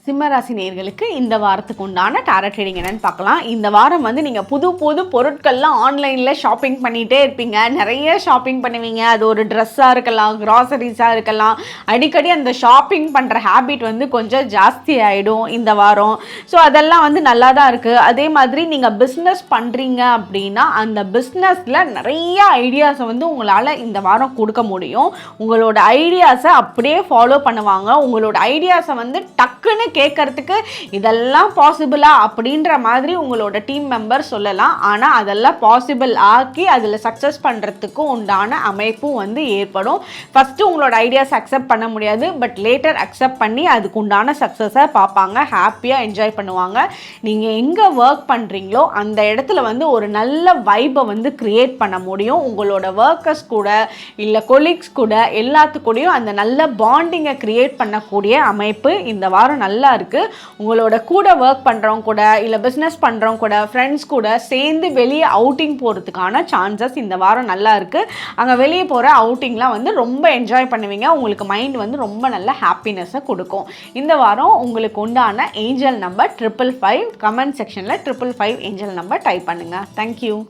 சிம்மராசி நேயர்களுக்கு இந்த வாரத்துக்கு உண்டான டாரட் ட்ரேடிங் என்னன்னு பார்க்கலாம். இந்த வாரம் வந்து நீங்கள் புது புது பொருட்கள்லாம் ஆன்லைனில் ஷாப்பிங் பண்ணிகிட்டே இருப்பீங்க. நிறைய ஷாப்பிங் பண்ணுவீங்க. அது ஒரு ட்ரெஸ்ஸாக இருக்கலாம், கிராசரிஸாக இருக்கலாம். அடிக்கடி அந்த ஷாப்பிங் பண்ணுற ஹேபிட் வந்து கொஞ்சம் ஜாஸ்தி ஆகிடும் இந்த வாரம். ஸோ அதெல்லாம் வந்து நல்லா தான் இருக்குது. அதே மாதிரி நீங்கள் பிஸ்னஸ் பண்ணுறீங்க அப்படின்னா அந்த பிஸ்னஸில் நிறைய ஐடியாஸை வந்து உங்களால் இந்த வாரம் கொடுக்க முடியும். உங்களோட ஐடியாஸை அப்படியே ஃபாலோ பண்ணுவாங்க. உங்களோட ஐடியாஸை வந்து டக்குன்னு கேட்கறதுக்கு இதெல்லாம் பாசிபிளா அப்படின்ற மாதிரி உங்களோட டீம் மெம்பர் சொல்லலாம். ஆனால் அதெல்லாம் பாசிபிள் ஆக்கி அதில் சக்ஸஸ் பண்ணுறதுக்கு உண்டான அமைப்பும் வந்து ஏற்படும். ஃபஸ்ட்டு உங்களோட ஐடியாஸ் அக்செப்ட் பண்ண முடியாது, பட் லேட்டர் அக்செப்ட் பண்ணி அதுக்கு உண்டான சக்ஸஸை பார்ப்பாங்க, ஹாப்பியாக என்ஜாய் பண்ணுவாங்க. நீங்கள் எங்கே ஒர்க் பண்ணுறீங்களோ அந்த இடத்துல வந்து ஒரு நல்ல வைப்பை வந்து க்ரியேட் பண்ண முடியும். உங்களோட ஒர்க்கர்ஸ் கூட இல்லை கொலீக்ஸ் கூட எல்லாத்துக்கூடையும் அந்த நல்ல பாண்டிங்கை க்ரியேட் பண்ணக்கூடிய அமைப்பு இந்த வாரம் நல்லா இருக்குது. உங்களோட கூட ஒர்க் பண்ணுறவங்க கூட இல்லை பிஸ்னஸ் பண்ணுறவங்க கூட ஃப்ரெண்ட்ஸ் கூட சேர்ந்து வெளியே அவுட்டிங் போகிறதுக்கான சான்சஸ் இந்த வாரம் நல்லா இருக்குது. அங்கே வெளியே போகிற அவுட்டிங்லாம் வந்து ரொம்ப என்ஜாய் பண்ணுவீங்க. உங்களுக்கு மைண்ட் வந்து ரொம்ப நல்ல ஹாப்பினஸை கொடுக்கும். இந்த வாரம் உங்களுக்கு உண்டான ஏஞ்சல் நம்பர் 555. கமெண்ட் செக்ஷனில் 555 ஏஞ்சல் நம்பர் டைப் பண்ணுங்கள். தேங்க்யூ.